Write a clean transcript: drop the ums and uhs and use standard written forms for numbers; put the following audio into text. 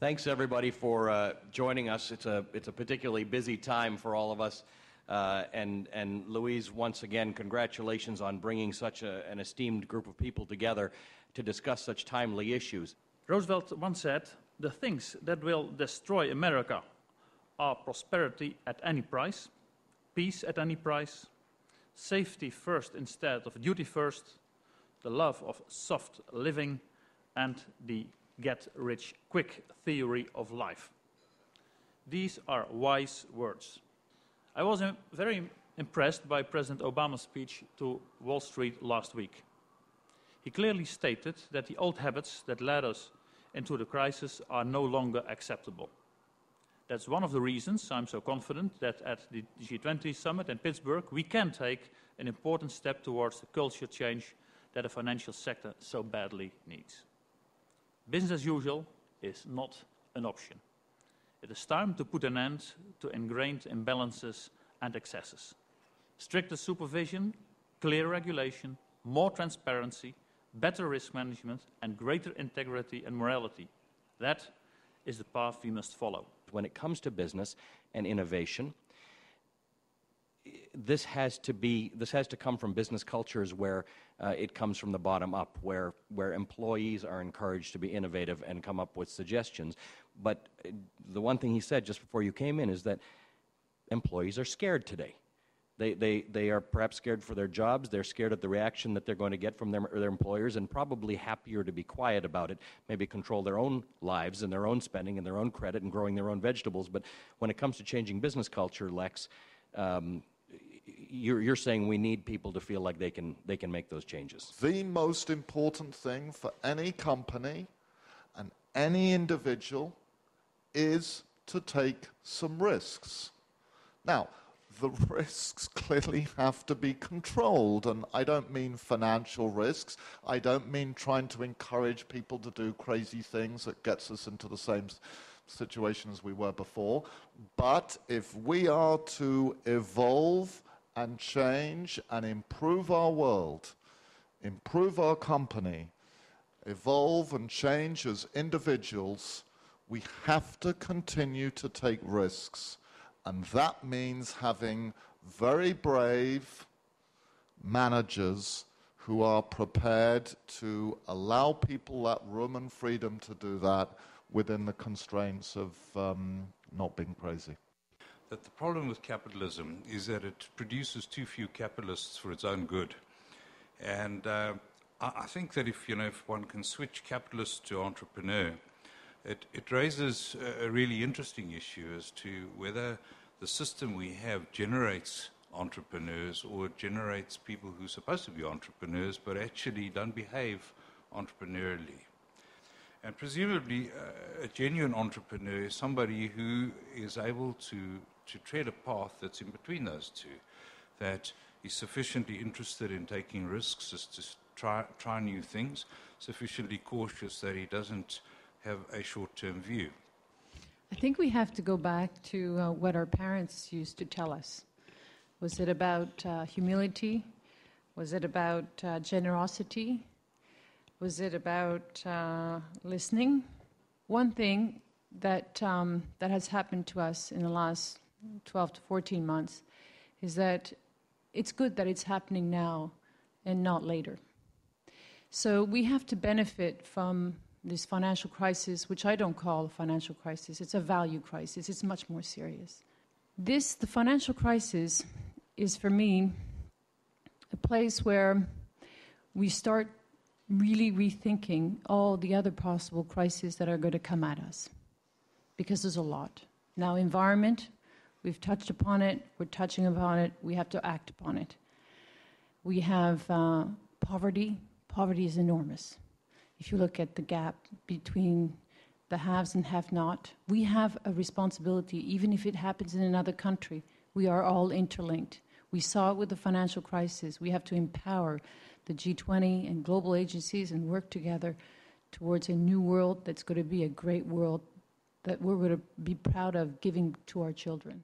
Thanks, everybody, for joining us. It's a particularly busy time for all of us. And Louise, once again, congratulations on bringing such an esteemed group of people together to discuss such timely issues. Roosevelt once said, "The things that will destroy America are prosperity at any price, peace at any price, safety first instead of duty first, the love of soft living, and the get-rich-quick theory of life." These are wise words. I was very impressed by President Obama's speech to Wall Street last week. He clearly stated that the old habits that led us into the crisis are no longer acceptable. That's one of the reasons I'm so confident that at the G20 summit in Pittsburgh, we can take an important step towards the culture change that the financial sector so badly needs. Business as usual is not an option. It is time to put an end to ingrained imbalances and excesses. Stricter supervision, clear regulation, more transparency, better risk management, and greater integrity and morality. That is the path we must follow. When it comes to business and innovation, this has to come from business cultures where it comes from the bottom up, where employees are encouraged to be innovative and come up with suggestions. But the one thing he said just before you came in is that employees are scared today. They are perhaps scared for their jobs. They're scared of the reaction that they're going to get from their employers, and probably happier to be quiet about it, maybe control their own lives and their own spending and their own credit and growing their own vegetables. But when it comes to changing business culture, Lex, you're saying we need people to feel like they can make those changes. The most important thing for any company and any individual is to take some risks. Now, the risks clearly have to be controlled, and I don't mean financial risks. I don't mean trying to encourage people to do crazy things that gets us into the same situation as we were before. But if we are to evolve and change and improve our world, improve our company, evolve and change as individuals, we have to continue to take risks. And that means having very brave managers who are prepared to allow people that room and freedom to do that within the constraints of not being crazy. That the problem with capitalism is that it produces too few capitalists for its own good. And I think that if one can switch capitalist to entrepreneur, it raises a really interesting issue as to whether the system we have generates entrepreneurs or it generates people who are supposed to be entrepreneurs but actually don't behave entrepreneurially. And presumably a genuine entrepreneur is somebody who is able to tread a path that's in between those two, that is sufficiently interested in taking risks as to try new things, sufficiently cautious that he doesn't have a short-term view. I think we have to go back to what our parents used to tell us. Was it about humility? Was it about generosity? Was it about listening? One thing that has happened to us in the last 12 to 14 months is that it's good that it's happening now and not later. So we have to benefit from this financial crisis, which I don't call a financial crisis. It's a value crisis. It's much more serious. The financial crisis is, for me, a place where we start really rethinking all the other possible crises that are going to come at us, because there's a lot. Now, environment, we've touched upon it, we're touching upon it, we have to act upon it. We have poverty. Poverty is enormous. If you look at the gap between the haves and have-not, we have a responsibility, even if it happens in another country. We are all interlinked. We saw it with the financial crisis. We have to empower the G20 and global agencies and work together towards a new world that's going to be a great world that we're going to be proud of giving to our children.